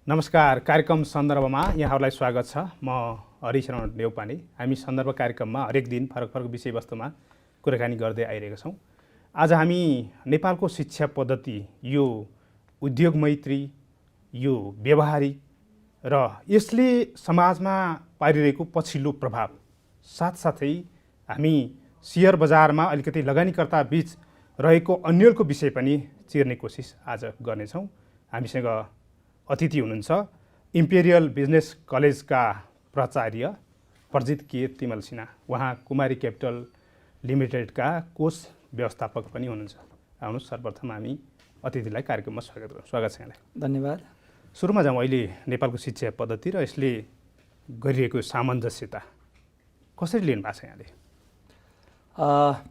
नमस्कार। कार्यक्रम सन्दर्भमा यहाँहरूलाई स्वागत छ। म हरिशरण नेउपाने। हामी सन्दर्भ कार्यक्रममा हरेक दिन फरक फरक विषयवस्तुमा कुराकानी गर्दै आइरहेका छौँ। आज हामी नेपालको शिक्षा पद्धति, यो उद्योग मैत्री, यो व्यवहारिक र यसले समाजमा पारिरहेको पछिल्लो प्रभाव, साथसाथै हामी शेयर बजारमा अलिकति लगानीकर्ता बीच रहेको अन्यलको विषय पनि चिर्ने कोसिस आज गर्नेछौँ। हामीसँग अतिथि हुनुहुन्छ इम्पेरियल बिजनेस कलेजका प्राचार्य प्रजित के तिमल सिन्हा। उहाँ कुमारी क्यापिटल लिमिटेडका कोष व्यवस्थापक पनि हुनुहुन्छ। आउनुहोस्, सर्वप्रथम हामी अतिथिलाई कार्यक्रममा स्वागत गर्छौँ। स्वागत छ यहाँलाई। धन्यवाद। सुरुमा जाउँ, अहिले नेपालको शिक्षा पद्धति र यसले गरिरहेको सामञ्जस्यता कसरी लिनु भएको छ यहाँले?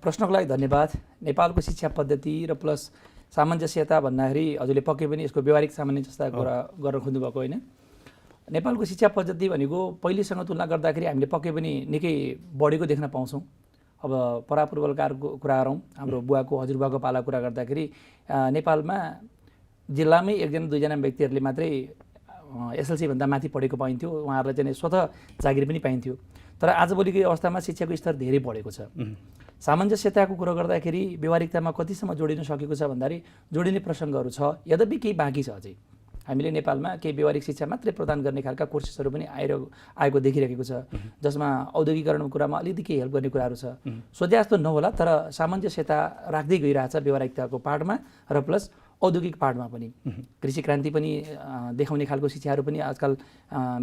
प्रश्नको लागि धन्यवाद। नेपालको शिक्षा पद्धति र प्लस सामञ्जस्यता भन्दाखेरि हजुरले पक्कै पनि यसको व्यवहारिक सामञ्जस्यता कुरा गर्न खोज्नुभएको होइन। नेपालको शिक्षा पद्धति भनेको पहिलेसँग तुलना गर्दाखेरि हामीले पक्कै पनि निकै बढेको देख्न पाउँछौँ। अब परापूर्वकालको कुरा गरौँ, हाम्रो बुवाको हजुरबुवाको पाला कुरा गर्दाखेरि नेपालमा जिल्लामै एकजना दुईजना व्यक्तिहरूले मात्रै एसएलसी भन्दा माथि पढेको पाइन्थ्यो। उहाँहरूलाई चाहिँ स्वतः जागिर पनि पाइन्थ्यो। तर आजभोलिको अवस्थामा शिक्षाको स्तर धेरै बढेको छ। सामञ्जस्यताको कुरो गर्दाखेरि व्यवहारिकतामा कतिसम्म जोडिन सकेको छ भन्दाखेरि जोडिने प्रसङ्गहरू छ, यद्यपि केही बाँकी छ। अझै हामीले नेपालमा केही व्यवहारिक शिक्षा मात्रै प्रदान गर्ने खालका कोर्सेसहरू पनि आएको देखिरहेको छ, जसमा औद्योगिकरणको कुरामा अलिकति केही हेल्प गर्ने कुराहरू छ। सोचे जस्तो नहोला, तर सामञ्जस्यता राख्दै गइरहेछ व्यवहारिकताको पार्टमा र प्लस औद्योगिक पार्टमा पनि। कृषि क्रान्ति पनि देखाउने खालको शिक्षाहरू पनि आजकल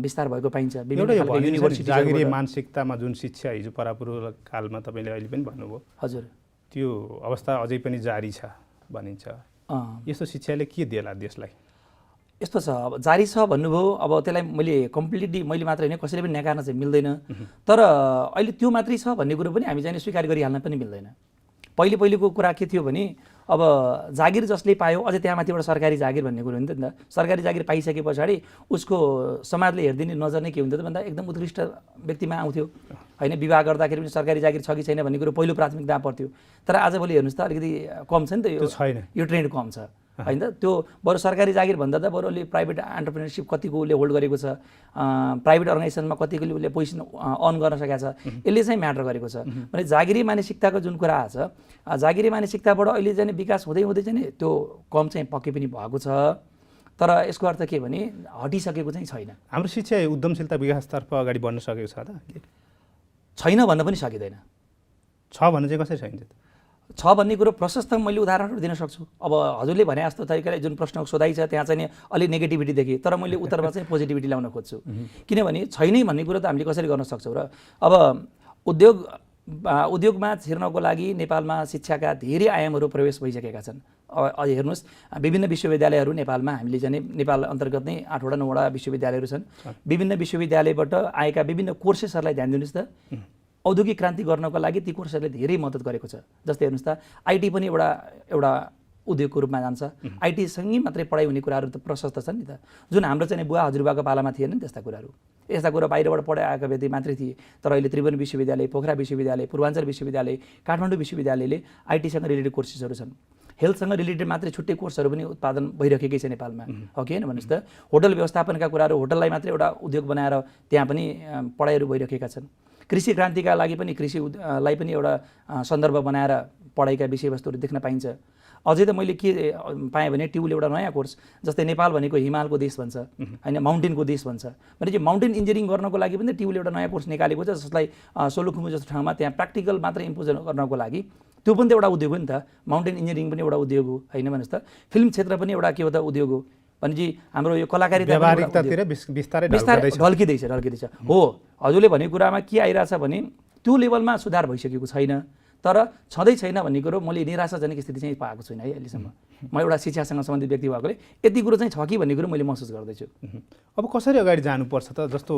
विस्तार भएको पाइन्छ। जागिरी मानसिकतामा जुन शिक्षा हिजो परापूर्व कालमा तपाईँले अहिले पनि भन्नुभयो, हजुर, त्यो अवस्था अझै पनि जारी छ भनिन्छ। यस्तो शिक्षाले के देला देशलाई? यस्तो छ, अब जारी छ भन्नुभयो, अब त्यसलाई मैले कम्प्लिटली मैले मात्र होइन कसैले पनि नकार्न चाहिँ मिल्दैन। तर अहिले त्यो मात्रै छ भन्ने कुरो पनि हामी चाहिँ स्वीकार गरिहाल्न पनि मिल्दैन। पहिलेको कुरा के थियो भने अब जागिर जसले पायो अझै त्यहाँ माथिबाट सरकारी जागिर भन्ने कुरो हुन्थ्यो नि त। सरकारी जागिर पाइसके पछाडि उसको समाजले हेरिदिने नजर नै के हुन्थ्यो त भन्दा एकदम उत्कृष्ट व्यक्तिमा आउँथ्यो होइन। विवाह गर्दाखेरि पनि सरकारी जागिर छ कि छैन भन्ने कुरो पहिलो प्राथमिकता पर्थ्यो। तर आजभोलि हेर्नुहोस् त अलिकति कम छ नि त, यो ट्रेन्ड कम छ होइन त। त्यो बरु सरकारी जागिर भन्दा त बरु अलि प्राइभेट एन्टरप्रेनरसिप कतिको उसले होल्ड गरेको छ, प्राइभेट अर्गनाइजेसनमा कतिको उसले पोजिसन अन गर्न सकेको छ, यसले चाहिँ म्याटर गरेको छ। भने जागिरी मानसिकताको जुन कुरा छ, जागिरी मानसिकताबाट अहिले चाहिँ विकास हुँदै चाहिँ त्यो कम चाहिँ पक्कै पनि भएको छ। तर यसको अर्थ के भने हटिसकेको चाहिँ छैन। हाम्रो शिक्षा उद्यमशीलता विकासतर्फ अगाडि बढ्न सकेको छ त? छैन भन्न पनि सकिँदैन। छ भन्ने चाहिँ कसरी छैन? छ भन्ने कुरो प्रशस्त मैले उदाहरणहरू दिन सक्छु। अब हजुरले भने जस्तो तरिकाले जुन प्रश्न सोधाइ छ त्यहाँ चाहिँ अलिक नेगेटिभिटी देखेँ, तर मैले उत्तरमा चाहिँ पोजिटिभिटी ल्याउन खोज्छु। किनभने छैनै भन्ने कुरो त हामीले कसरी गर्न सक्छौँ र? अब उद्योगमा छिर्नको लागि नेपालमा शिक्षाका धेरै आयामहरू प्रवेश भइसकेका छन्। अब हेर्नुहोस्, विभिन्न विश्वविद्यालयहरू नेपालमा हामीले चाहिँ नेपाल अन्तर्गत नै 8वटा 9वटा विश्वविद्यालयहरू छन्। विभिन्न विश्वविद्यालयबाट आएका विभिन्न कोर्सेसहरूलाई ध्यान दिनुहोस् त। औद्योगिक क्रान्ति गर्नको लागि ती कोर्सहरूले धेरै मद्दत गरेको छ। जस्तै हेर्नुहोस् त, आइटी पनि एउटा उद्योगको रूपमा जान्छ। आइटीसँगै मात्रै पढाइ हुने कुराहरू त प्रशस्त छन् नि त, जुन हाम्रो चाहिँ बुवा हजुरबाको पालामा थिएन नि त्यस्ता कुराहरू। यस्ता कुरा बाहिरबाट पढाइ आएका व्यक्ति मात्रै थिए। तर अहिले त्रिभुवन विश्वविद्यालय, पोखरा विश्वविद्यालय, पूर्वाञ्चल विश्वविद्यालय, काठमाडौँ विश्वविद्यालयले आइटीसँग रिलेटेड कोर्सेसहरू छन्। हेल्थसँग रिलेटेड मात्रै छुट्टै कोर्सहरू पनि उत्पादन भइरहेकै छ नेपालमा, हो कि होइन भन्नुहोस् त। होटल व्यवस्थापनका कुराहरू, होटललाई मात्रै एउटा उद्योग बनाएर त्यहाँ पनि पढाइहरू भइरहेका छन्। कृषि क्रान्तिका लागि पनि कृषिलाई पनि एउटा सन्दर्भ बनाएर पढाइका विषयवस्तुहरू देख्न पाइन्छ। अझै त मैले के पाएँ भने ट्युल एउटा नयाँ कोर्स, जस्तै नेपाल भनेको हिमालको देश भन्छ होइन, माउन्टेनको देश भन्छ भने चाहिँ माउन्टेन इन्जिनियरिङ गर्नको लागि पनि ट्युल एउटा नयाँ कोर्स निकालेको छ, जसलाई सोलुखुम्बु जस्तो ठाउँमा त्यहाँ प्र्याक्टिकल मात्रै इम्पोज गर्नको लागि। त्यो पनि त एउटा उद्योग हो नि त। माउन्टेन इन्जिनियरिङ पनि एउटा उद्योग हो होइन भन्नुहोस् त। फिल्म क्षेत्र पनि एउटा के हो त उद्योग हो। भनेपछि हाम्रो यो कलाकारिता बिस्तारै ढल्किँदैछ हो। हजुरले भनेको कुरामा के आइरहेछ भने त्यो लेभलमा सुधार भइसकेको छैन, तर छँदै छैन भन्ने कुरो मैले निराशाजनक स्थिति चाहिँ पाएको छुइनँ है अहिलेसम्म। म एउटा शिक्षासँग सम्बन्धित व्यक्ति भएकोले यति कुरो चाहिँ छ कि भन्ने कुरो मैले महसुस गर्दैछु। अब कसरी अगाडि जानुपर्छ त? जस्तो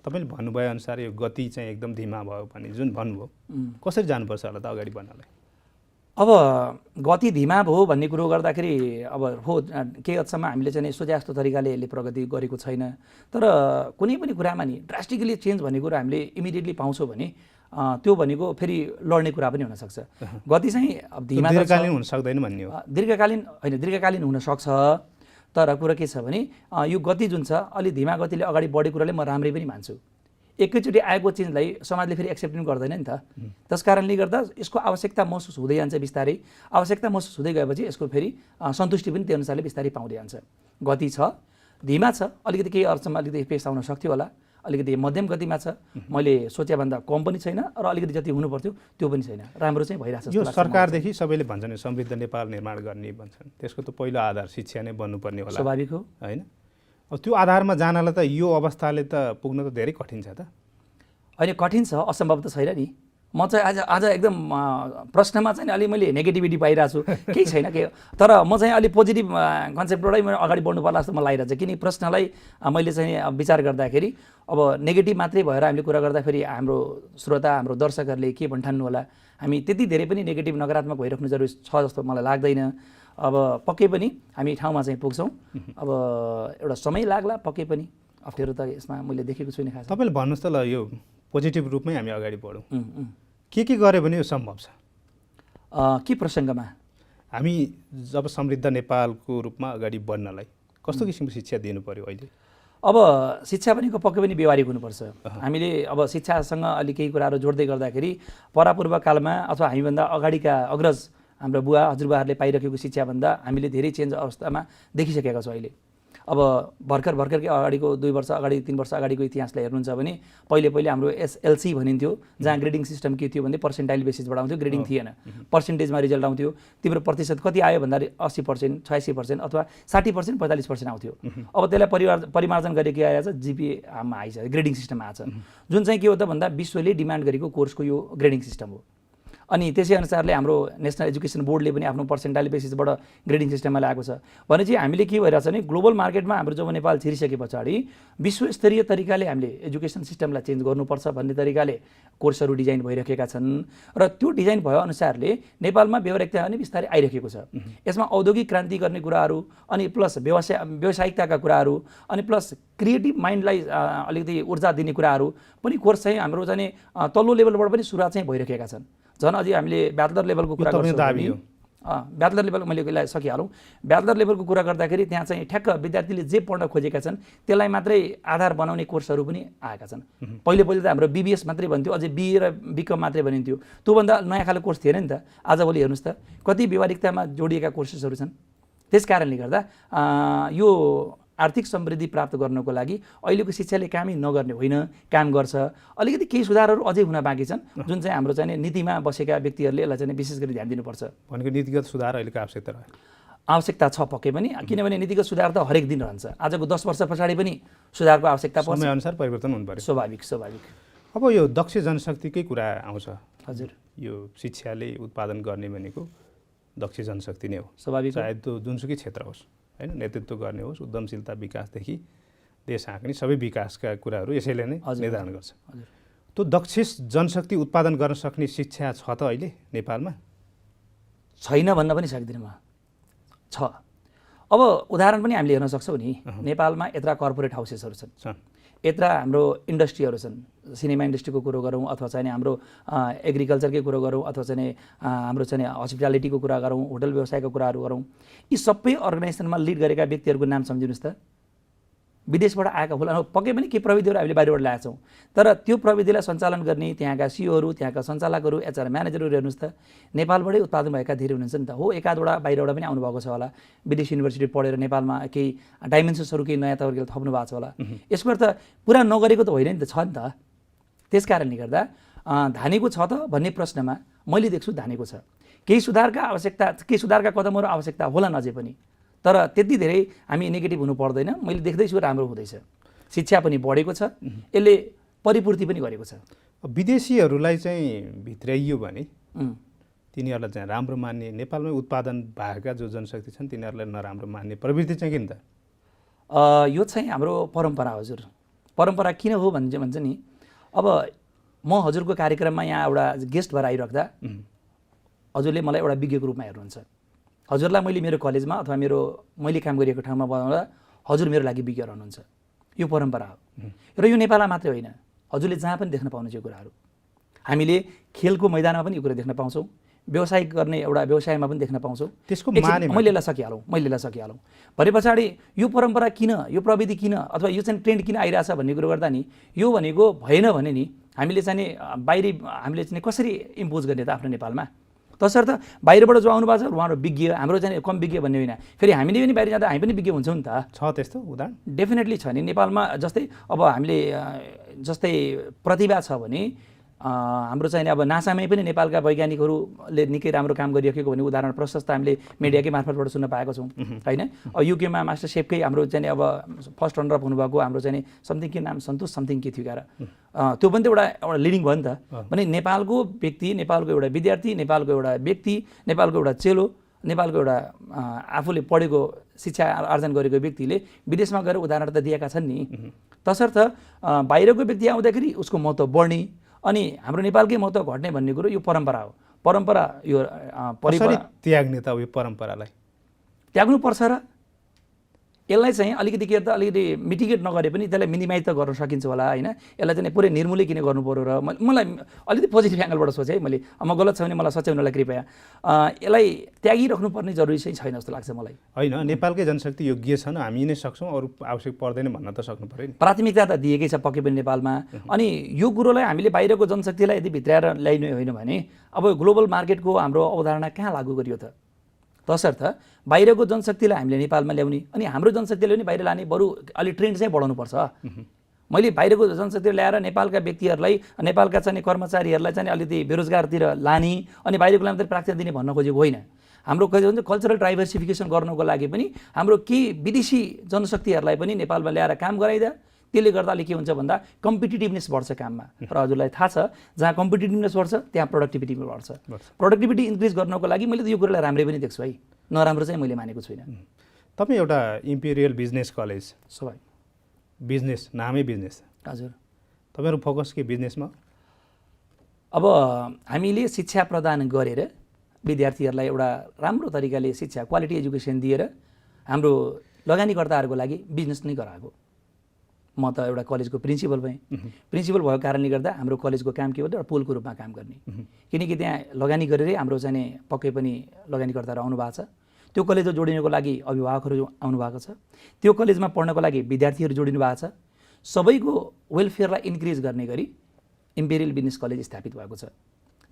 तपाईँले भन्नुभयो अनुसार यो गति चाहिँ एकदम धिमा भयो भने जुन भन्नुभयो, कसरी जानुपर्छ होला त अगाडि बढ्नलाई? अब गति धिमा भयो भन्ने कुरो गर्दाखेरि अब हो केही हदसम्म हामीले चाहिँ सोचे जस्तो तरिकाले यसले प्रगति गरेको छैन। तर कुनै पनि कुरामा नि ड्रास्टिकली चेन्ज भन्ने कुरो हामीले इमिडिएटली पाउँछौँ भने त्यो भनेको फेरि लड्ने कुरा पनि हुनसक्छ। गति चाहिँ धीमा दीर्घकालीन हुन सक्दैन भन्ने हो। दीर्घकालीन होइन, दीर्घकालीन हुन सक्छ, तर कुरा के छ भने यो गति जुन छ अलि धीमा गतिले अगाडि बढेको कुराले म राम्रै पनि मान्छु। एकैचोटि आएको चिजलाई समाजले फेरि एक्सेप्ट पनि गर्दैन नि त। त्यस कारणले गर्दा यसको आवश्यकता महसुस हुँदै जान्छ बिस्तारै। आवश्यकता महसुस हुँदै गएपछि यसको फेरि सन्तुष्टि पनि त्यो अनुसारले बिस्तारै पाउँदै जान्छ। गति छ, धीमा छ, अलिकति केही अर्थमा अलिकति पेस आउन सक्थ्यो होला, अलिकति मध्यम गतिमा छ, मैले सोचेभन्दा कम पनि छैन र अलिकति जति हुनु पर्थ्यो त्यो पनि छैन, राम्रो चाहिँ भइरहेछ। यो सरकारदेखि सबैले भन्छन् समृद्ध नेपाल निर्माण गर्ने भन्छन्, त्यसको त पहिलो आधार शिक्षा नै बन्नुपर्ने होला, स्वाभाविक हो होइन? अब त्यो आधारमा जानलाई त यो अवस्थाले त पुग्न त धेरै कठिन छ त। होइन कठिन छ, असम्भव त छैन नि। म चाहिँ आज एकदम प्रश्नमा चाहिँ अलि मैले नेगेटिभिटी पाइरहेको छु, केही छैन के, तर म चाहिँ अलि पोजिटिभ कन्सेप्टबाटै मैले अगाडि बढ्नु पर्ला जस्तो मलाई लागिरहेको छ। किन प्रश्नलाई मैले चाहिँ विचार गर्दाखेरि अब नेगेटिभ मात्रै भएर हामीले कुरा गर्दाखेरि हाम्रो श्रोता, हाम्रो दर्शकहरूले के भन्ठान्नु होला, हामी त्यति धेरै पनि नेगेटिभ नकारात्मक भइराख्नु जरुरी छ जस्तो मलाई लाग्दैन। अब पक्कै पनि हामी ठाउँमा चाहिँ पुग्छौँ, अब एउटा समय लाग्ला, पक्कै पनि अप्ठ्यारो त यसमा मैले देखेको छुइनँ खास। तपाईँले भन्नुहोस् त ल, यो पोजिटिभ रूपमै हामी अगाडि बढौँ, के गऱ्यो भने यो सम्भव छ? के प्रसङ्गमा? हामी जब समृद्ध नेपालको रूपमा अगाडि बढ्नलाई कस्तो किसिमको शिक्षा दिनु पर्यो अहिले? अब शिक्षा पनि पक्कै पनि व्यवहारिक हुनुपर्छ। हामीले अब शिक्षासँग अलि केही कुराहरू जोड्दै गर्दाखेरि परापूर्व कालमा अथवा हामीभन्दा अगाडिका अग्रज हाम्रो बुवा हजुरबाहरूले पाइरहेको शिक्षाभन्दा हामीले धेरै चेन्ज अवस्थामा देखिसकेका छौँ अहिले। अब भर्खरकै अगाडिको 2 वर्ष अगाडि 3 वर्ष अगाडिको इतिहासलाई हेर्नुहुन्छ भने पहिले हाम्रो एसएलसी भनिन्थ्यो, जहाँ ग्रेडिङ सिस्टम के थियो भने पर्सेन्टाइल बेसिसबाट आउँथ्यो, ग्रेडिङ थिएन, पर्सेन्टेजमा रिजल्ट आउँथ्यो। तिम्रो प्रतिशत कति आयो भन्दा 80%, 86% अथवा 60%, 45% आउँथ्यो। अब त्यसलाई परिमार्जन गरेर के आएछ, जिपिएमा आइछ, ग्रेडिङ सिस्टममा आछ, जुन चाहिँ के हो त भन्दा विश्वले डिमान्ड गरेको कोर्सको यो ग्रेडिङ सिस्टम हो। अनि त्यसै अनुसारले हाम्रो नेसनल एजुकेसन बोर्डले पनि आफ्नो पर्सेन्टाइल बेसिसबाट ग्रेडिङ सिस्टममा ल्याएको छ। भनेपछि हामीले के भइरहेछ भने ग्लोबल मार्केटमा हाम्रो जब नेपाल छिरिसके पछाडि विश्वस्तरीय तरिकाले हामीले एजुकेसन सिस्टमलाई चेन्ज गर्नुपर्छ भन्ने तरिकाले कोर्सहरू डिजाइन भइरहेका छन् र त्यो डिजाइन भए अनुसारले नेपालमा व्यावहारिकता पनि बिस्तारै आइरहेको छ। यसमा औद्योगिक क्रान्ति गर्ने कुराहरू अनि प्लस व्यावसायिकताका कुराहरू अनि प्लस क्रिएटिभ माइन्डलाई अलिकति ऊर्जा दिने कुराहरू पनि कोर्स चाहिँ हाम्रो चाहिँ तल्लो लेभलबाट पनि सुरुवात चाहिँ भइरहेका छन्। झन् अझै हामीले ब्याचलर लेभलको कुरा गर्छौँ, ब्याचलर लेभल मैले यसलाई सकिहालौँ, ब्याचलर लेभलको कुरा गर्दाखेरि त्यहाँ चाहिँ ठ्याक्क विद्यार्थीले जे पढ्न खोजेका छन् त्यसलाई मात्रै आधार बनाउने कोर्सहरू पनि आएका छन्। पहिले त हाम्रो बिबिएस मात्रै भन्थ्यो, अझै बिए र बिकम मात्रै भनिन्थ्यो, त्योभन्दा नयाँ खालको कोर्स थिएन नि त। आजभोलि हेर्नुहोस् त कति व्यावहारिकतामा जोडिएका कोर्सेसहरू छन्। त्यस कारणले गर्दा यो आर्थिक समृद्धि प्राप्त गर्नको लागि अहिलेको शिक्षाले कामै नगर्ने होइन, काम गर्छ। अलिकति केही सुधारहरू अझै हुन बाँकी छन्, जुन चाहिँ हाम्रो चाहिँ नीतिमा बसेका व्यक्तिहरूले यसलाई चाहिँ विशेष गरी ध्यान दिनुपर्छ। भनेको नीतिगत सुधार अहिलेको आवश्यकता रह्यो, आवश्यकता छ पक्कै पनि, किनभने नीतिगत सुधार त हरेक दिन रहन्छ। आजको 10 वर्ष पछाडि पनि सुधारको आवश्यकता पर्छ, समयअनुसार परिवर्तन हुनु पर्यो। स्वाभाविक। अब यो दक्ष जनशक्तिकै कुरा आउँछ। हजुर, यो शिक्षाले उत्पादन गर्ने भनेको दक्ष जनशक्ति नै हो, स्वाभाविक। सायद त्यो जुनसुकै क्षेत्र होस्, होइन, नेतृत्व गर्ने होस्, उद्यमशीलता विकासदेखि देश हाँक्ने सबै विकासका कुराहरू यसैले नै निर्धारण गर्छ। त्यो दक्ष जनशक्ति उत्पादन गर्न सक्ने शिक्षा छ त अहिले नेपालमा? छैन भन्न पनि सक्दिनँ म, छ। अब उदाहरण पनि हामीले हेर्न सक्छौँ नि, नेपालमा यत्रा कर्पोरेट हाउसेसहरू छन्, यत्रा हाम्रो इन्डस्ट्रीहरू छन्। सिनेमा इन्डस्ट्रीको कुरो गरौँ अथवा चाहिँ हाम्रो एग्रिकल्चरकै कुरो गरौँ अथवा चाहिँ हाम्रो चाहिँ हस्पिटालिटीको कुरा गरौँ, होटल व्यवसायको कुराहरू गरौँ, यी सबै अर्गनाइजेसनमा लिड गरेका व्यक्तिहरूको नाम सम्झिनुहोस् त। विदेशबाट आएका होला, पक्कै पनि केही प्रविधिहरू हामीले बाहिरबाट ल्याएका छौँ, तर त्यो प्रविधिलाई सञ्चालन गर्ने त्यहाँका सिओहरू, त्यहाँका सञ्चालकहरू, एचआर म्यानेजरहरू हेर्नुहोस् त, नेपालबाटै उत्पादन भएका धेरै हुनुहुन्छ नि त। हो, एकाधवटा बाहिरबाट पनि आउनुभएको छ होला, विदेशी युनिभर्सिटी पढेर नेपालमा केही डाइमेन्सन्सहरू केही नयाँ तरिकाले थप्नु भएको छ होला। यसको अर्थ पुरा नगरेको त होइन नि त, छ नि त। त्यस कारणले गर्दा धानेको छ त भन्ने प्रश्नमा मैले देख्छु धानेको छ। केही सुधारका कदमहरू आवश्यकता होलान् अझै पनि, तर त्यति धेरै हामी नेगेटिभ हुनु पर्दैन। मैले देख्दैछु राम्रो हुँदैछ, शिक्षा पनि बढेको छ, यसले परिपूर्ति पनि गरेको छ। विदेशीहरूलाई चाहिँ भित्राइयो भने तिनीहरूलाई चाहिँ राम्रो मान्ने, नेपालमै उत्पादन भएका जो जनशक्ति छन् तिनीहरूलाई नराम्रो मान्ने प्रवृत्ति चाहिँ किन त? यो चाहिँ हाम्रो परम्परा। हजुर, परम्परा किन हो भन्छ नि, अब म हजुरको कार्यक्रममा यहाँ एउटा गेस्ट भएर आइराख्दा हजुरले मलाई एउटा विज्ञको रूपमा हेर्नुहुन्छ। हजुरलाई मैले मेरो कलेजमा अथवा मैले काम गरेको ठाउँमा बनाउँदा हजुर मेरो लागि विज्ञ रहनुहुन्छ। यो परम्परा हो र यो नेपालमा मात्रै होइन, हजुरले जहाँ पनि देख्न पाउनुहुन्छ यो कुराहरू। हामीले खेलको मैदानमा पनि यो कुरा देख्न पाउँछौँ, व्यवसाय गर्ने एउटा व्यवसायमा पनि देख्न पाउँछौँ। त्यसको एकछिन, माने मैले यसलाई सकिहालौँ भरे पछाडि यो परम्परा किन, यो प्रविधि किन, अथवा यो चाहिँ ट्रेन्ड किन आइरहेछ भन्ने कुरो गर्दा नि यो भनेको भएन भने नि हामीले चाहिँ बाहिरी हामीले चाहिँ कसरी इम्पोज गर्ने त आफ्नो नेपालमा? तसर्थ बाहिरबाट जो आउनु भएको छ उहाँहरू विज्ञ, हाम्रो चाहिँ कम विज्ञ भन्ने होइन। फेरि हामीले पनि बाहिर जाँदा हामी पनि विज्ञ हुन्छौँ नि त। छ त्यस्तो उदाहरण? डेफिनेटली छ नि। नेपालमा जस्तै अब हामीले जस्तै प्रतिभा छ भने हाम्रो चाहिँ अब नासामै पनि नेपालका वैज्ञानिकहरूले निकै राम्रो काम गरिरहेको भन्ने उदाहरण प्रशस्त हामीले मिडियाकै मार्फतबाट सुन्न पाएका छौँ होइन। अब युकेमा मास्टर सेफकै हाम्रो चाहिँ अब फर्स्ट रनर अप हुनुभएको हाम्रो चाहिँ समथिङ के नाम सन्तोष समथिङ के थियो क्यार, त्यो पनि त एउटा लिडिङ भयो नि त। भने नेपालको व्यक्ति, नेपालको एउटा विद्यार्थी, नेपालको एउटा व्यक्ति, नेपालको एउटा चेलो, नेपालको एउटा आफूले पढेको शिक्षा आर्जन गरेको व्यक्तिले विदेशमा गएर उदाहरण त दिएका छन् नि। तसर्थ बाहिरको व्यक्ति आउँदाखेरि उसको महत्त्व बढ्ने अनि हाम्रो नेपालकै महत्त्व घट्ने भन्ने कुरो यो परम्परा हो। परम्परा यो त्याग्ने त यो परम्परालाई त्याग्नु पर्छ र यसलाई चाहिँ अलिकति के त अलिकति मिटिगेट नगरे पनि त्यसलाई मिनिमाइज त गर्न सकिन्छ होला होइन। यसलाई चाहिँ पुरै निर्मूलै किन गर्नु पर्यो र मलाई अलिकति पोजिटिभ एङ्गलबाट सोचेँ है मैले। म गलत छ भने मलाई सच्याउनलाई कृपया। यसलाई त्यागिराख्नु पर्ने जरुरी चाहिँ छैन जस्तो लाग्छ मलाई। होइन, नेपालकै जनशक्ति योग्य छन्, हामी नै सक्छौँ, अरू आवश्यक पर्दैन भन्न त सक्नु पऱ्यो नि। प्राथमिकता त दिएकै छ पक्कै पनि नेपालमा। अनि यो कुरोलाई हामीले बाहिरको जनशक्तिलाई यदि भित्राएर ल्याइनु होइन भने अब ग्लोबल मार्केटको हाम्रो अवधारणा कहाँ लागू गरियो त? तसर्थ बाहिरको जनशक्तिलाई हामीले नेपालमा ल्याउने अनि हाम्रो जनशक्तिले पनि बाहिर लाने, बरु अलि ट्रेन्ड चाहिँ बढाउनुपर्छ। मैले बाहिरको जनशक्ति ल्याएर नेपालका व्यक्तिहरूलाई, नेपालका चाहिँ कर्मचारीहरूलाई चाहिँ अलिकति बेरोजगारतिर लाने अनि बाहिरको लागि प्राथमिकता दिने भन्न खोजेको होइन। हाम्रो के भन्छ कल्चरल डाइभर्सिफिकेसन गर्नको लागि पनि हाम्रो केही विदेशी जनशक्तिहरूलाई पनि नेपालमा ल्याएर काम गराइदिए। त्यसले गर्दाले के हुन्छ भन्दा कम्पिटिटिभनेस बढ्छ काममा। र हजुरलाई थाहा छ जहाँ कम्पिटिटिभनेस बढ्छ त्यहाँ प्रोडक्टिभिटी पनि बढ्छ। प्रोडक्टिभिटी इन्क्रिज गर्नको लागि मैले त यो कुरालाई राम्रै पनि देख्छु है, नराम्रो चाहिँ मैले मानेको छुइनँ। तपाईँ एउटा इम्पेरियल बिजनेस कलेज, स्वाभाविक बिजनेस नामै बिजनेस, हजुर तपाईँहरू फोकस के बिजनेसमा? अब हामीले शिक्षा प्रदान गरेर विद्यार्थीहरूलाई एउटा राम्रो तरिकाले शिक्षा क्वालिटी एजुकेसन दिएर हाम्रो लगानीकर्ताहरूको लागि बिजनेस नै गराएको। म त एउटा कलेजको प्रिन्सिपल भएँ। प्रिन्सिपल भएको कारणले गर्दा हाम्रो कलेजको काम के हो एउटा पुलको रूपमा काम गर्ने, किनकि त्यहाँ लगानी गरेरै हाम्रो चाहिँ पक्कै पनि लगानीकर्ताहरू आउनु भएको छ। त्यो कलेजमा जोडिनको लागि अभिभावकहरू आउनु भएको छ। त्यो कलेजमा पढ्नको लागि विद्यार्थीहरू जोडिनु भएको छ। सबैको वेलफेयरलाई इन्क्रिज गर्ने गरी इम्पेरियल बिजनेस कलेज स्थापित भएको छ,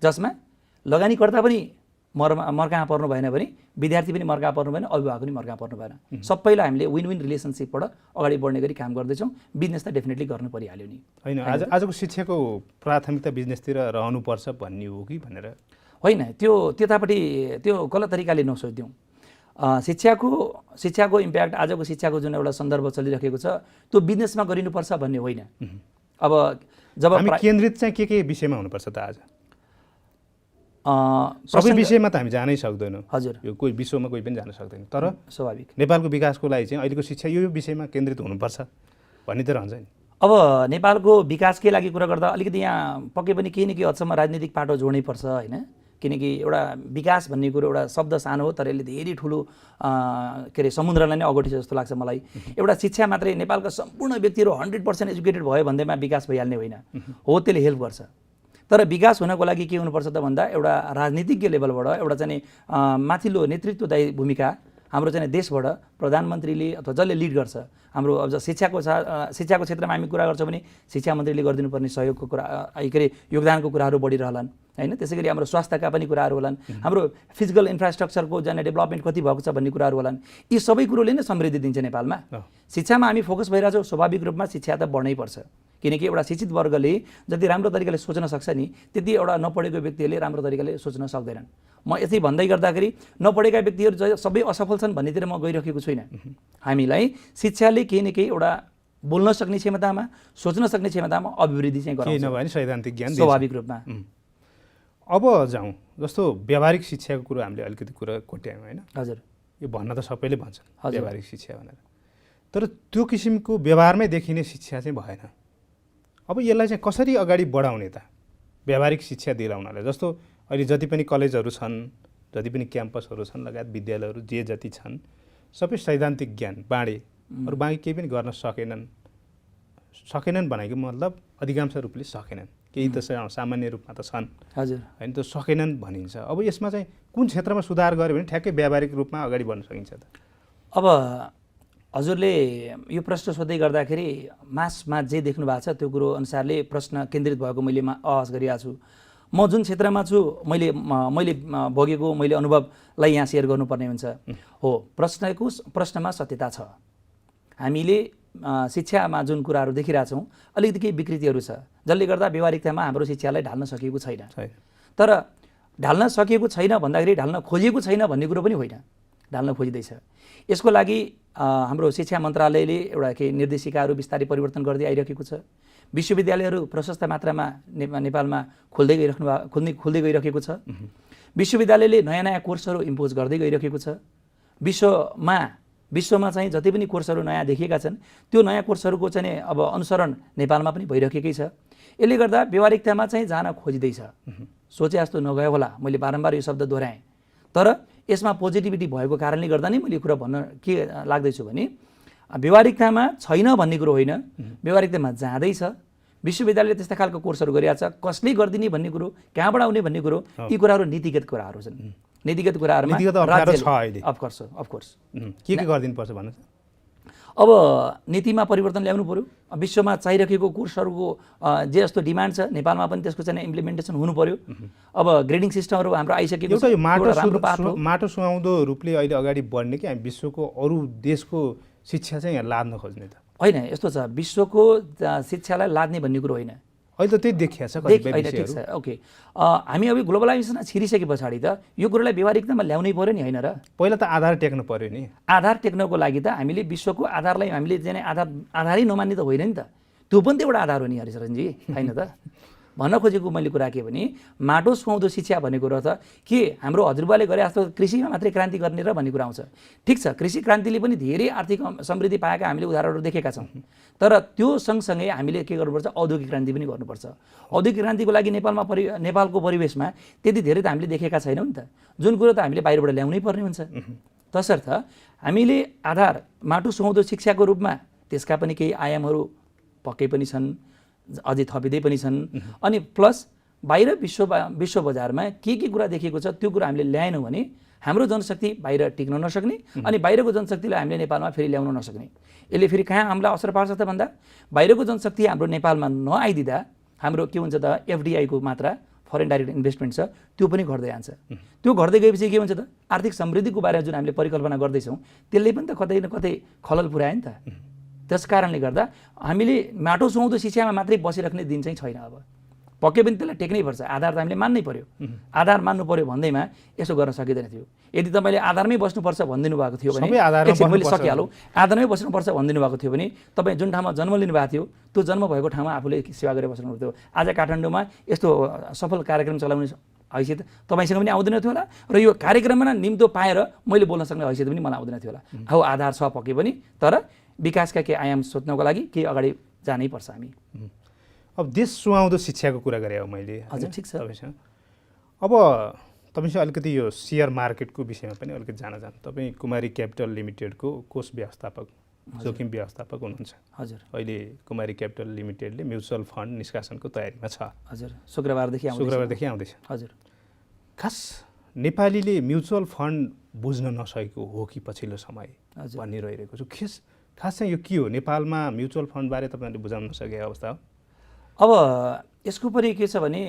जसमा लगानीकर्ता पनि मर्का पर्नु भएन भने विद्यार्थी पनि मर्का पर्नु भएन, अभिभावक पनि मर्का पर्नु भएन। सबैलाई हामीले विन विन रिलेसनसिपबाट अगाडि बढ्ने गरी काम गर्दैछौँ। बिजनेस त डेफिनेटली गर्नु परिहाल्यो नि। होइन, आजको शिक्षाको प्राथमिकता बिजनेसतिर रहनुपर्छ भन्ने हो कि भनेर? होइन, त्यो त्यतापट्टि त्यो गलत तरिकाले नसोचिदिउँ। शिक्षाको इम्प्याक्ट आजको शिक्षाको जुन एउटा सन्दर्भ चलिरहेको छ त्यो बिजनेसमा गरिनुपर्छ भन्ने होइन। अब जब हामी केन्द्रित चाहिँ के विषयमा हुनुपर्छ त? आज सबै विषयमा त हामी जानै सक्दैनौँ। हजुर, यो कोही विश्वमा कोही पनि जान सक्दैन। तर स्वाभाविक नेपालको विकासको लागि चाहिँ अहिलेको शिक्षा यो विषयमा केन्द्रित हुनुपर्छ भन्ने त रहन्छ नि। अब नेपालको विकासकै लागि कुरा गर्दा अलिकति यहाँ पक्कै पनि केही न केही हदसम्म राजनीतिक पाटो जोड्नै पर्छ होइन। किनकि एउटा विकास भन्ने कुरो एउटा शब्द सानो हो, तर यसले धेरै ठुलो के अरे समुद्रलाई नै अगोटिछ जस्तो लाग्छ मलाई। एउटा शिक्षा मात्रै नेपालका सम्पूर्ण व्यक्तिहरू 100% एजुकेटेड भयो भन्दैमा विकास भइहाल्ने होइन हो, त्यसले हेल्प गर्छ। तर विकास हुनको लागि के हुनुपर्छ त भन्दा एउटा राजनीतिक लेभलबाट एउटा चाहिँ माथिल्लो नेतृत्वदायी भूमिका हाम्रो चाहिँ देशबाट प्रधानमन्त्रीले अथवा जसले लिड गर्छ हाम्रो अब शिक्षाको क्षेत्रमा हामी कुरा गर्छौँ भने शिक्षा मन्त्रीले गरिदिनुपर्ने सहयोगको कुरा के अरे योगदानको कुराहरू बढिरहलान् होइन। त्यसै गरी हाम्रो स्वास्थ्यका पनि कुराहरू होलान्, हाम्रो फिजिकल इन्फ्रास्ट्रक्चरको जाने डेभलपमेन्ट कति भएको छ भन्ने कुराहरू होलान्। यी सबै कुरोले नै समृद्धि दिन्छ नेपालमा। शिक्षामा हामी फोकस भइरहेछौँ, स्वाभाविक रूपमा शिक्षा त बढ्नै पर्छ। किनकि एउटा शिक्षित वर्गले जति राम्रो तरिकाले सोच्न सक्छ नि त्यति एउटा नपढेको व्यक्तिहरूले राम्रो तरिकाले सोच्न सक्दैनन्। म यति भन्दै गर्दाखेरि नपढेका व्यक्तिहरू सबै असफल छन् भन्नेतिर म गइरहेको छुइनँ। हामीलाई शिक्षाले केही न केही एउटा बोल्न सक्ने क्षमतामा, सोच्न सक्ने क्षमतामा अभिवृद्धि चाहिँ गराउँछ, नभए सैद्धान्तिक ज्ञान स्वाभाविक रूपमा। अब जाउँ जस्तो व्यावहारिक शिक्षाको कुरो हामीले अलिकति कुरा कोट्यायौँ होइन। हजुर, यो भन्न त सबैले भन्छन् व्यावहारिक शिक्षा भनेर, तर त्यो किसिमको व्यवहारमै देखिने शिक्षा चाहिँ भएन। अब यसलाई चाहिँ कसरी अगाडि बढाउने त व्यावहारिक शिक्षा दिलाउनलाई? जस्तो अहिले जति पनि कलेजहरू छन्, जति पनि क्याम्पसहरू छन्, लगायत विद्यालयहरू जे जति छन् सबै सैद्धान्तिक ज्ञान बाँडे, अरू बाँकी केही पनि गर्न सकेनन् भनेको मतलब अधिकांश रूपले सकेनन्। केही त सामान्य रूपमा त छन् हजुर होइन, त्यो सकेनन् भनिन्छ। अब यसमा चाहिँ कुन क्षेत्रमा सुधार गर्यो भने ठ्याक्कै व्यावहारिक रूपमा अगाडि बढ्न सकिन्छ त? अब हजुरले यो प्रश्न सोध्दै गर्दाखेरि मासमा जे देख्नु भएको छ त्यो कुरो अनुसारले प्रश्न केन्द्रित भएको मैले आवाज गरिरहेको छु। म जुन क्षेत्रमा छु मैले भोगेको मैले अनुभवलाई यहाँ सेयर गर्नुपर्ने हुन्छ। हो, प्रश्नमा सत्यता छ। हामीले शिक्षामा जुन कुराहरू देखिरहेछौँ अलिकति केही विकृतिहरू छ जसले गर्दा व्यावहारिकतामा हाम्रो शिक्षालाई ढाल्न सकिएको छैन। तर ढाल्न सकिएको छैन भन्दाखेरि ढाल्न खोजिएको छैन भन्ने कुरो पनि होइन, ढाल्न खोजिँदैछ। यसको लागि हाम्रो शिक्षा मन्त्रालयले एउटा केही निर्देशिकाहरू बिस्तारै परिवर्तन गर्दै आइरहेको छ। विश्वविद्यालयहरू प्रशस्त मात्रामा नेपालमा खोल्दै गइरहेको छ। विश्वविद्यालयले नयाँ नयाँ कोर्सहरू इम्पोज गर्दै गइरहेको छ। विश्वमा चाहिँ जति पनि कोर्सहरू नयाँ देखिएका छन् त्यो नयाँ कोर्सहरूको चाहिँ अब अनुसरण नेपालमा पनि भइरहेकै छ। यसले गर्दा व्यावहारिकतामा चाहिँ जान खोजिँदैछ। सोचे जस्तो नगयो होला, मैले बारम्बार यो शब्द दोहोऱ्याएँ। तर यसमा पोजिटिभिटी भएको कारणले गर्दा नै मैले यो कुरा भन्न के लाग्दैछु भने व्यावहारिकतामा छैन भन्ने कुरो होइन, व्यावहारिकतामा जाँदैछ। विश्वविद्यालयले त्यस्ता खालको कोर्सहरू गरिरहेको छ, कसले गरिदिने भन्ने कुरो, कहाँबाट आउने भन्ने कुरो, यी कुराहरू नीतिगत कुराहरू छन्। नीतिगत कुराहरूमा अफकोर्स के गरिदिनुपर्छ भन्नुहोस्। अब नीतिमा परिवर्तन ल्याउनु पर्यो। विश्वमा चाहिरहेको कोर्सहरूको जे जस्तो डिमान्ड छ नेपालमा पनि त्यसको चाहिँ इम्प्लिमेन्टेसन हुनु पर्यो। अब ग्रेडिङ सिस्टमहरू हाम्रो आइसकेको छ। माटो सुहाउँदो रूपले अहिले अगाडि बढ्ने कि हामी विश्वको अरू देशको शिक्षा चाहिँ यहाँ लाद्न खोज्ने त होइन। यस्तो छ, विश्वको शिक्षालाई लाद्ने भन्ने कुरो होइन। अहिले त त्यही देखिया छ। ठिक छ, ओके। हामी अब ग्लोबलाइजेसन छिरिसके पछाडि त यो कुरोलाई व्यावहारिकतामा ल्याउनै पर्यो नि, होइन र? पहिला त आधार टेक्नु पर्यो नि। आधार टेक्नको लागि त हामीले विश्वको आधारलाई हामीले चाहिँ आधारै नमान्ने त होइन नि त। त्यो पनि त एउटा आधार हो नि हरिशरणजी, होइन त? भन्न खोजेको मैले कुरा के भने माटो सुहाउँदो शिक्षा भनेको र के हाम्रो हजुरबाले गरे जस्तो कृषिमा मात्रै क्रान्ति गर्ने र भन्ने कुरा आउँछ। ठिक छ, कृषि क्रान्तिले पनि धेरै आर्थिक समृद्धि पाएका हामीले उदाहरणहरू देखेका छौँ। तर त्यो सँगसँगै हामीले के गर्नुपर्छ, औद्योगिक क्रान्ति पनि गर्नुपर्छ। औद्योगिक क्रान्तिको लागि नेपालको परिवेशमा त्यति धेरै त हामीले देखेका छैनौँ नि त, जुन कुरो त हामीले बाहिरबाट ल्याउनै पर्ने हुन्छ। तसर्थ हामीले आधार माटो सुहाउँदो शिक्षाको रूपमा त्यसका पनि केही आयामहरू पक्कै पनि छन्, अझै थपिँदै पनि छन्। अनि प्लस बाहिर विश्व बजारमा के कुरा देखिएको छ त्यो कुरा हामीले ल्याएनौँ भने हाम्रो जनशक्ति बाहिर टिक्न नसक्ने अनि बाहिरको जनशक्तिलाई हामीले नेपालमा फेरि ल्याउन नसक्ने। यसले फेरि कहाँ हामीलाई असर पार्छ त भन्दा बाहिरको जनशक्ति हाम्रो नेपालमा नआइदिँदा हाम्रो के हुन्छ त, एफडिआईको मात्रा, फरेन डाइरेक्ट इन्भेस्टमेन्ट छ, त्यो पनि घट्दै जान्छ। त्यो घट्दै गएपछि के हुन्छ त, आर्थिक समृद्धिको बारेमा जुन हामीले परिकल्पना गर्दैछौँ त्यसले पनि त कतै न कतै खलल पुर्यायो नि त। त्यस कारणले गर्दा हामीले माटो सुहाउँदो शिक्षामा मात्रै बसिराख्ने दिन चाहिँ छैन। अब पक्कै पनि त्यसलाई टेक्नै पर्छ, आधार त हामीले मान्नै पर्यो। आधार मान्नु पर्यो भन्दैमा यसो गर्न सकिँदैन थियो। यदि तपाईँले आधारमै बस्नुपर्छ भनिदिनु भएको थियो भने मैले सकिहालौँ, आधारमै बस्नुपर्छ भनिदिनु भएको थियो भने तपाईँ जुन ठाउँमा जन्म लिनुभएको थियो त्यो जन्म भएको ठाउँमा आफूले सेवा गरेर बस्नु पर्थ्यो। आज काठमाडौँमा यस्तो सफल कार्यक्रम चलाउने हैसियत तपाईँसँग पनि आउँदैन थियो होला र यो कार्यक्रममा निम्तो पाएर मैले बोल्न सक्ने हैसियत पनि मलाई आउँदैन थियो होला। हो, आधार छ पक्कै पनि, तर विकासका केही आयाम सोध्नको लागि केही अगाडि जानै पर्छ हामी। अब देश सुहाउँदो शिक्षाको कुरा गरेँ अब मैले। हजुर, ठिक छ। तपाईँसँग अब तपाईँसँग अलिकति यो सेयर मार्केटको विषयमा पनि अलिकति जान तपाईँ कुमारी क्यापिटल लिमिटेडको कोष व्यवस्थापक, जोखिम व्यवस्थापक हुनुहुन्छ। हजुर, अहिले कुमारी क्यापिटल लिमिटेडले म्युचुअल फन्ड निष्कासनको तयारीमा छ। हजुर, शुक्रबारदेखि आउँदैछ। हजुर, खास नेपालीले म्युचुअल फन्ड बुझ्न नसकेको हो कि पछिल्लो समय भनिरहेको छु। खास चाहिँ यो के हो, नेपालमा म्युचुअल फन्डबारे तपाईँहरूले बुझाउन नसकेको अवस्था हो? अब यसको पनि के छ भने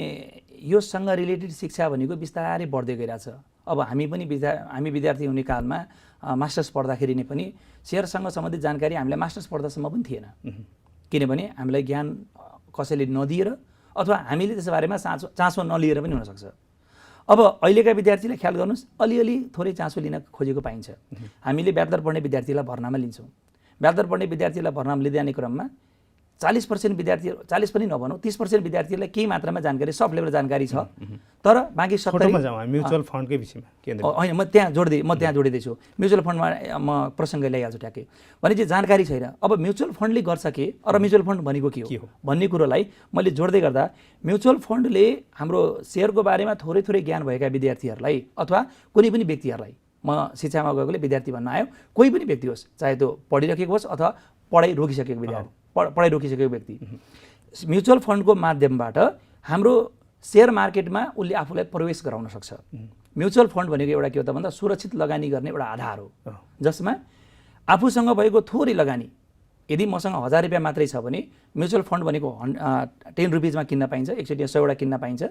योसँग रिलेटेड शिक्षा भनेको बिस्तारै बढ्दै गइरहेछ। अब हामी विद्यार्थी हुने कालमा मास्टर्स पढ्दाखेरि नै पनि सेयरसँग सम्बन्धित जानकारी हामीलाई मास्टर्स पढ्दासम्म पनि थिएन, किनभने हामीलाई ज्ञान कसैले नदिएर अथवा हामीले त्यस बारेमा चासो नलिएर पनि हुनसक्छ। अब अहिलेका विद्यार्थीलाई ख्याल गर्नुहोस्, अलिअलि थोरै चासो लिन खोजेको पाइन्छ। हामीले ब्याचलर पढ्ने विद्यार्थीलाई भर्नामा लिन्छौँ। ब्याचलर पढ्ने विद्यार्थीलाई भर्नामा लिँदै जाने क्रममा 40% विद्यार्थीहरू, 40 पनि नभनौँ 30% विद्यार्थीहरूलाई केही मात्रामा जानकारी, सब लेभल जानकारी छ, तर बाँकी 70 म्युचुअल फन्डकै विषयमा होइन। म त्यहाँ जोडिँदैछु। म्युचुअल फन्डमा म प्रसङ्ग ल्याइहाल्छु ट्याक्कै। भने चाहिँ जानकारी छैन। अब म्युचुअल फन्डले गर्छ के, र म्युचुअल फन्ड भनेको के हो भन्ने कुरोलाई मैले जोड्दै गर्दा म्युचुअल फन्डले हाम्रो सेयरको बारेमा थोरै ज्ञान भएका विद्यार्थीहरूलाई अथवा कुनै पनि व्यक्तिहरूलाई, म शिक्षामा गएकोले विद्यार्थी भन्न आयो, कोही पनि व्यक्ति होस्, चाहे त्यो पढिरहेको होस् अथवा पढाइ रोकिसकेको व्यक्ति, म्युचुअल फन्डको माध्यमबाट हाम्रो सेयर मार्केटमा उसले आफूलाई प्रवेश गराउन सक्छ। म्युचुअल फन्ड भनेको एउटा के हो त भन्दा सुरक्षित लगानी गर्ने एउटा आधार हो, जसमा आफूसँग भएको थोरै लगानी, यदि मसँग 1000 रुपियाँ मात्रै छ भने म्युचुअल फन्ड भनेको 10 रुपिजमा किन्न पाइन्छ, एकचोटि 100 वटा किन्न पाइन्छ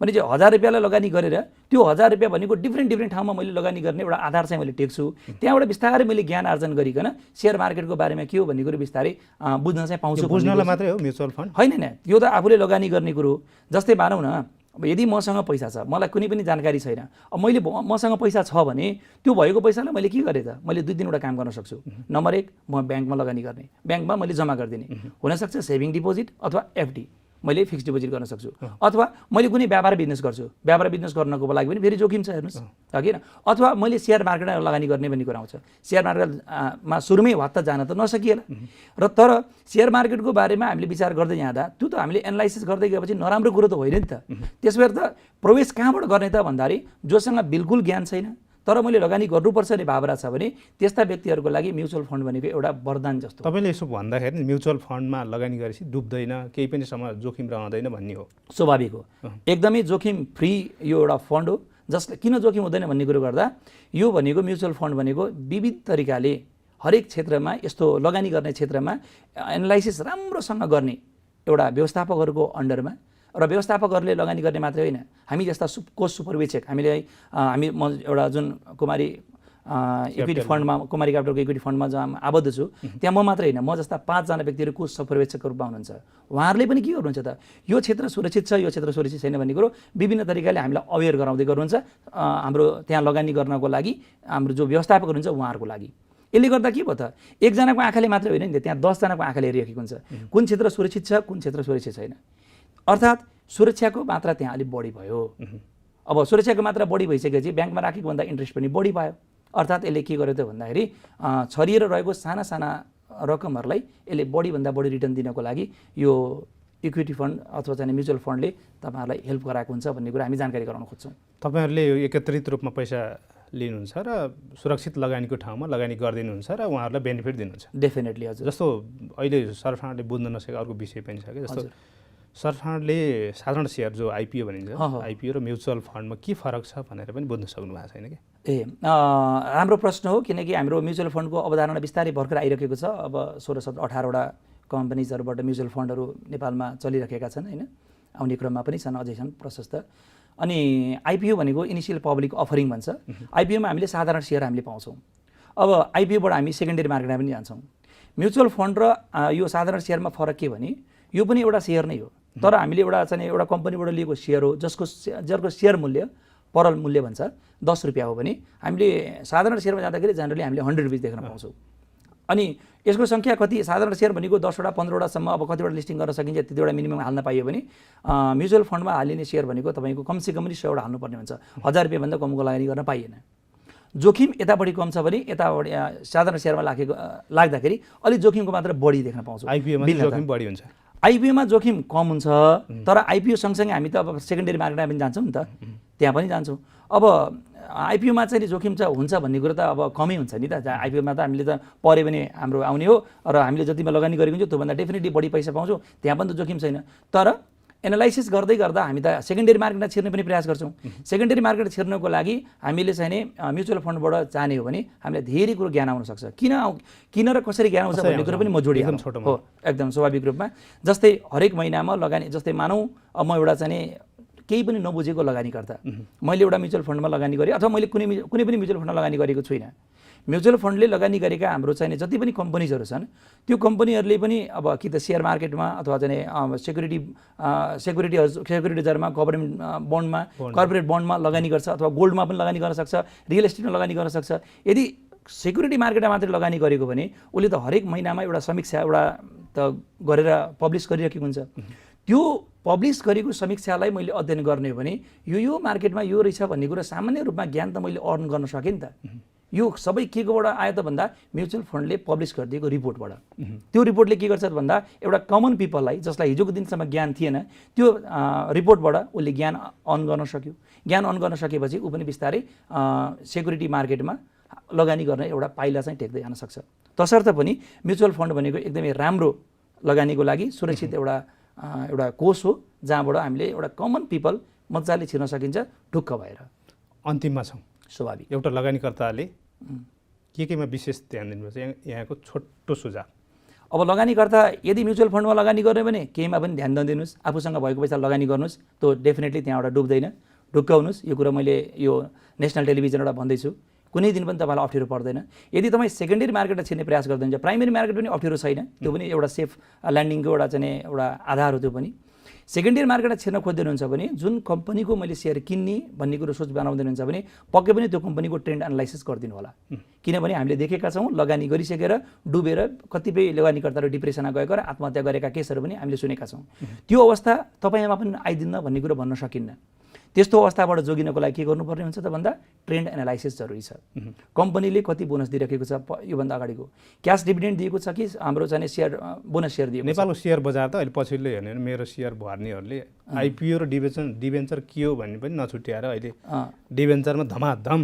भने चाहिँ 1000 रुपियाँलाई लगानी गरेर त्यो 1000 रुपियाँ भनेको डिफ्रेन्ट ठाउँमा मैले लगानी गर्ने एउटा आधार चाहिँ मैले टेक्छु। त्यहाँबाट बिस्तारै मैले ज्ञान आर्जन गरिकन सेयर मार्केटको बारेमा के हो भन्ने कुरो बिस्तारै बुझ्न चाहिँ पाउँछु। बुझ्नलाई मात्रै हो म्युचुअल फन्ड? होइन, यो त आफूले लगानी गर्ने कुरो। जस्तै मानौँ न, अब यदि मसँग पैसा छ, मलाई कुनै पनि जानकारी छैन, अब मसँग पैसा छ भने त्यो भएको पैसालाई मैले के गरेँ त, मैले 2-3 वटा काम गर्न सक्छु। नम्बर 1, म ब्याङ्कमा लगानी गर्ने, ब्याङ्कमा मैले जम्मा गरिदिने, हुनसक्छ सेभिङ डिपोजिट अथवा एफडी, मैले फिक्स्ड डिपोजिट गर्न सक्छु। अथवा मैले कुनै व्यापार बिजनेस गर्छु, व्यापार बिजनेस गर्नको लागि पनि फेरि जोखिम छ, हेर्नुहोस् होइन। अथवा मैले सेयर मार्केटमा लगानी गर्ने भन्ने कुरा आउँछ। सेयर मार्केटमा सुरुमै वात्त जान त नसकिएला, र तर सेयर मार्केटको बारेमा हामीले विचार गर्दै जाँदा त्यो त हामीले एनालाइसिस गर्दै गएपछि नराम्रो कुरो त होइन नि त। त्यसो भएर त प्रवेश कहाँबाट गर्ने त भन्दाखेरि जोसँग बिल्कुल ज्ञान छैन तर मैले लगानी गर्नुपर्छ भन्ने भावना छ भने त्यस्ता व्यक्तिहरूको लागि म्युचुअल फन्ड भनेको एउटा वरदान जस्तो। तपाईँले यसो भन्दाखेरि म्युचुअल फन्डमा लगानी गरेपछि डुब्दैन, केही पनि जोखिम रहँदैन भन्ने हो? स्वाभाविक हो, एकदमै जोखिम फ्री यो एउटा फन्ड हो। जसले किन जोखिम हुँदैन भन्ने कुरो गर्दा यो भनेको म्युचुअल फन्ड भनेको विविध तरिकाले हरेक क्षेत्रमा, यस्तो लगानी गर्ने क्षेत्रमा एनालाइसिस राम्रोसँग गर्ने एउटा व्यवस्थापकहरूको अन्डरमा, र व्यवस्थापकहरूले लगानी गर्ने मात्रै होइन, हामी जस्ता कोष सुपरविजेक हामी म एउटा जुन कुमारी इक्विटी फन्डमा, कुमारी क्यापिटलको इक्विटी फन्डमा जहाँ आबद्ध छु, त्यहाँ म मात्रै होइन, म जस्ता 5 जना व्यक्तिहरू कोष सुपरविजेकको रूपमा हुनुहुन्छ। उहाँहरूले पनि के गर्नुहुन्छ त, यो क्षेत्र सुरक्षित छ, यो क्षेत्र सुरक्षित छैन भन्ने कुरो विभिन्न तरिकाले हामीलाई अवेर गराउँदै गर्नुहुन्छ। हाम्रो त्यहाँ लगानी गर्नको लागि हाम्रो जो व्यवस्थापक हुनुहुन्छ उहाँहरूको लागि। यसले गर्दा के भयो त, एकजनाको आँखाले मात्रै होइन नि, त्यहाँ 10 जनाको आँखाले हेरिरहेको हुन्छ कुन क्षेत्र सुरक्षित छ, कुन क्षेत्र सुरक्षित छैन। अर्थात् सुरक्षाको मात्रा त्यहाँ अलिक बढी भयो। अब सुरक्षाको मात्रा बढी भइसकेपछि ब्याङ्कमा राखेको भन्दा इन्ट्रेस्ट पनि बढी भयो। अर्थात् यसले के गर्यो त भन्दाखेरि छरिएर रहेको साना साना रकमहरूलाई यसले बढीभन्दा बढी रिटर्न दिनको लागि यो इक्विटी फन्ड अथवा चाहिँ म्युचुअल फन्डले तपाईँहरूलाई हेल्प गराएको हुन्छ भन्ने कुरा हामी जानकारी गराउन खोज्छौँ। तपाईँहरूले यो एकत्रित रूपमा पैसा लिनुहुन्छ र सुरक्षित लगानीको ठाउँमा लगानी गरिदिनुहुन्छ र उहाँहरूलाई बेनिफिट दिनुहुन्छ? डेफिनेटली हजुर। जस्तो अहिले सरकारले बुझ्न नसकेको अर्को विषय पनि छ कि, जस्तो सरकारले साधारण सेयर जो आइपिओ भनिन्छ, आइपिओ र म्युचुअल फन्डमा के फरक छ भनेर पनि बुझ्न सक्नु भएको छैन कि? राम्रो प्रश्न हो, किनकि हाम्रो म्युचुअल फन्डको अवधारणा बिस्तारै भर्खर आइरहेको छ। अब 16-18 वटा कम्पनीजहरूबाट म्युचुअल फन्डहरू नेपालमा चलिरहेका छन् होइन, आउने क्रममा पनि छन्, अझै छन् प्रशस्त। अनि आइपिओ भनेको इनिसियल पब्लिक अफरिङ भन्छ। आइपिओमा हामीले साधारण सेयर हामीले पाउँछौँ। अब आइपिओबाट हामी सेकेन्डरी मार्केटमा पनि जान्छौँ। म्युचुअल फन्ड र यो साधारण सेयरमा फरक के भने यो पनि एउटा सेयर नै हो, तर हामीले एउटा कम्पनीबाट लिएको सेयर हो जसको सेयर मूल्य परल मूल्य भन्छ 10 रुपियाँ हो भने हामीले साधारण सेयरमा जाँदाखेरि जनरली हामीले 100 रुपिस देख्न पाउँछौँ। अनि यसको सङ्ख्या कति, साधारण सेयर भनेको 10 वटा 15 वटासम्म अब कतिवटा लिस्टिङ गर्न सकिन्छ, त्यतिवटा मिनिमम हाल्न पाइयो भने म्युचुअल फन्डमा हालिने सेयर भनेको तपाईँको कमसेकम पनि 100 वटा हाल्नुपर्ने हुन्छ। 1000 रुपियाँभन्दा कमको लगानी गर्न पाइएन। जोखिम यतापट्टि कम छ भने यतापट्टि साधारण सेयरमा लाग्दाखेरि अलिक जोखिमको मात्रा बढी देख्न पाउँछौँ। आइपिओमा जोखिम बढी हुन्छ? आइपिओमा जोखिम कम हुन्छ, तर आइपिओ सँगसँगै हामी त अब सेकेन्डरी मार्केटमा पनि जान्छौँ नि त, त्यहाँ पनि जान्छौँ। अब आइपिओमा चाहिँ जोखिम हुन्छ भन्ने कुरो त अब कमै हुन्छ नि त। आइपिओमा त हामीले त पऱ्यो भने हाम्रो आउने हो र हामीले जतिमा लगानी गरेको हुन्छ त्योभन्दा डेफिनेटली बढी पैसा पाउँछौँ, त्यहाँ पनि त जोखिम छैन। तर एनालाइसिस गर्दै गर्दा हामी त सेकेन्डरी मार्केटमा छिर्ने पनि प्रयास गर्छौँ। सेकेन्डरी मार्केट छिर्नको लागि हामीले चाहिँ नि म्युचुअल फन्डबाट जाने हो भने हामीलाई धेरै कुरो ज्ञान आउन सक्छ। किन र कसरी ज्ञान आउँछ भन्ने कुरो पनि म जोडिहाल्छु हो, एकदम स्वाभाविक रूपमा। जस्तै हरेक महिनामा लगानी, जस्तै मानौँ अब म एउटा चाहिँ केही पनि नबुझेको लगानी गर्दा मैले एउटा म्युचुअल फन्डमा लगानी गरेँ अथवा मैले कुनै पनि म्युचुअल फन्डमा लगानी गरेको छुइनँ। म्युचुअल फन्डले लगानी गरेका हाम्रो चाहिँ जति पनि कम्पनीजहरू छन् त्यो कम्पनीहरूले पनि अब कि त सेयर मार्केटमा अथवा चाहिँ सेक्युरिटिजहरूमा, गभर्मेन्ट बन्डमा, कर्पोरेट बन्डमा लगानी गर्छ अथवा गोल्डमा पनि लगानी गर्न सक्छ, रियल एस्टेटमा लगानी गर्न सक्छ। यदि सेक्युरिटी मार्केटमा मात्रै लगानी गरेको भने उसले त हरेक महिनामा एउटा समीक्षा एउटा त गरेर पब्लिस गरिरहेको हुन्छ। त्यो पब्लिस गरेको समीक्षालाई मैले अध्ययन गर्ने हो भने यो मार्केटमा यो रहेछ भन्ने कुरा सामान्य रूपमा ज्ञान त मैले अर्न गर्न सकेँ नि त। यो सबै के कोबाट आयो त भन्दा म्युचुअल फन्डले पब्लिस गरिदिएको रिपोर्टबाट। त्यो रिपोर्टले के गर्छ भन्दा एउटा कमन पिपललाई जसलाई हिजोको दिनसम्म ज्ञान थिएन त्यो रिपोर्टबाट उसले ज्ञान अर्न गर्न सक्यो। ज्ञान अर्न गर्न सकेपछि ऊ पनि बिस्तारै सेक्युरिटी मार्केटमा लगानी गर्ने एउटा पाइला चाहिँ टेक्दै जान सक्छ। तसर्थ पनि म्युचुअल फन्ड भनेको एकदमै राम्रो लगानीको लागि सुरक्षित एउटा एउटा कोष हो जहाँबाट हामीले एउटा कमन पिपल मजाले छिर्न सकिन्छ ढुक्क भएर। अन्तिममा छौँ, स्वाभाविक एउटा लगानीकर्ताले केमा विशेष ध्यान दिनुपर्छ, यहाँको छोटो सुझाव? अब लगानीकर्ता यदि म्युचुअल फन्डमा लगानी गर्ने भने केहीमा पनि ध्यान नदिनुहोस्, आफूसँग भएको पैसा लगानी गर्नुहोस्, त्यो डेफिनेटली त्यहाँबाट डुब्दैन, ढुक्क हुनुहोस्। यो कुरा मैले यो नेसनल टेलिभिजनबाट भन्दैछु, कुनै दिन पनि तपाईँलाई अप्ठ्यारो पर्दैन। यदि तपाईँ सेकेन्डरी मार्केटमा छिर्ने प्रयास गर्नुहुन्छ, प्राइमेरी मार्केट पनि अप्ठ्यारो छैन, त्यो पनि एउटा सेफ ल्यान्डिङको एउटा चाहिँ एउटा आधार हो। त्यो पनि सेकेन्डरी मार्केटमा छिर्न खोज्दै हुनुहुन्छ भने जुन कम्पनीको मैले सेयर किन्ने भन्ने कुरो सोच बनाउँदै हुनुहुन्छ भने पक्कै पनि त्यो कम्पनीको ट्रेन्ड एनालाइसिस गरिदिनु होला। किनभने हामीले देखेका छौँ लगानी गरिसकेर डुबेर कतिपय लगानीकर्ताहरू डिप्रेसनमा गएको र आत्महत्या गरेका केसहरू पनि हामीले सुनेका छौँ। त्यो अवस्था तपाईँमा पनि आइदिन्न भन्ने कुरो भन्न सकिन्न। त्यस्तो अवस्थाबाट जोगिनको लागि के गर्नुपर्ने हुन्छ त भन्दा ट्रेन्ड एनालाइसिस जरुरी छ। कम्पनीले कति बोनस दिइराखेको छ योभन्दा अगाडिको, क्यास डिभिडेन्ड दिएको छ कि हाम्रो चाहिँ सेयर बोनस सेयर दिएको छ। नेपालको सेयर बजार त अहिले पछिल्लो हेर्ने मेरो सेयर भर्नेहरूले आइपिओ र डिभेन्चर के हो भन्ने पनि नछुट्याएर अहिले डिभेन्चरमा धमाधम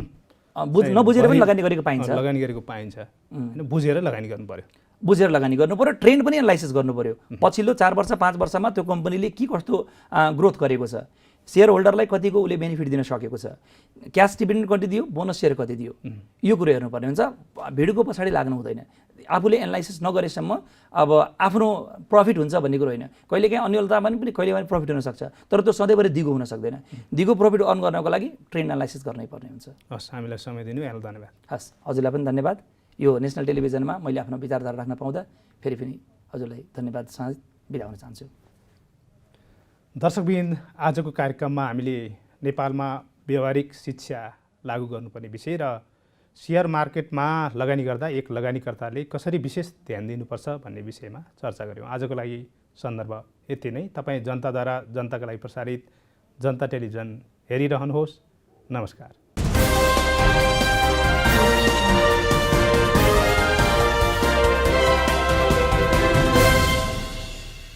नबुझेर पनि लगानी गरेको पाइन्छ, लगानी गरेको पाइन्छ। होइन, बुझेर लगानी गर्नु पर्यो, बुझेर लगानी गर्नु पर्यो, ट्रेन्ड पनि एनालाइसिस गर्नु पर्यो। पछिल्लो 4 वर्ष 5 वर्षमा त्यो कम्पनीले के कस्तो ग्रोथ गरेको छ, सेयर होल्डरलाई कतिको उसले बेनिफिट दिन सकेको छ, क्यास डिभिडेन्ड कति दियो, बोनस सेयर कति दियो, यो कुरो हेर्नुपर्ने हुन्छ। भिडको पछाडि लाग्नु हुँदैन। आफूले एनालाइसिस नगरेसम्म अब आफ्नो प्रफिट हुन्छ भन्ने कुरो होइन। कहिलेकाहीँ अन्यलतामा पनि कहिलेकाहीँ प्रफिट हुनसक्छ, तर त्यो सधैँभरि दिगो हुन सक्दैन। दिगो प्रफिट अर्न गर्नको लागि ट्रेन्ड एनालाइसिस गर्नै पर्ने हुन्छ। हस्, हामीलाई समय दिनु, यहाँलाई धन्यवाद। हस्, हजुरलाई पनि धन्यवाद। यो नेसनल टेलिभिजनमा मैले आफ्नो विचारधारा राख्न पाउँदा फेरि पनि हजुरलाई धन्यवाद साथ बिदा हुन चाहन्छु। दर्शकबिन, आजको कार्यक्रममा हामीले नेपालमा व्यावहारिक शिक्षा लागू गर्नुपर्ने विषय र सेयर मार्केटमा लगानी गर्दा एक लगानीकर्ताले कसरी विशेष ध्यान दिनुपर्छ भन्ने विषयमा चर्चा गऱ्यौँ। आजको लागि सन्दर्भ यति नै। तपाईँ जनताद्वारा जनताका लागि प्रसारित जनता टेलिभिजन हेरिरहनुहोस्। नमस्कार।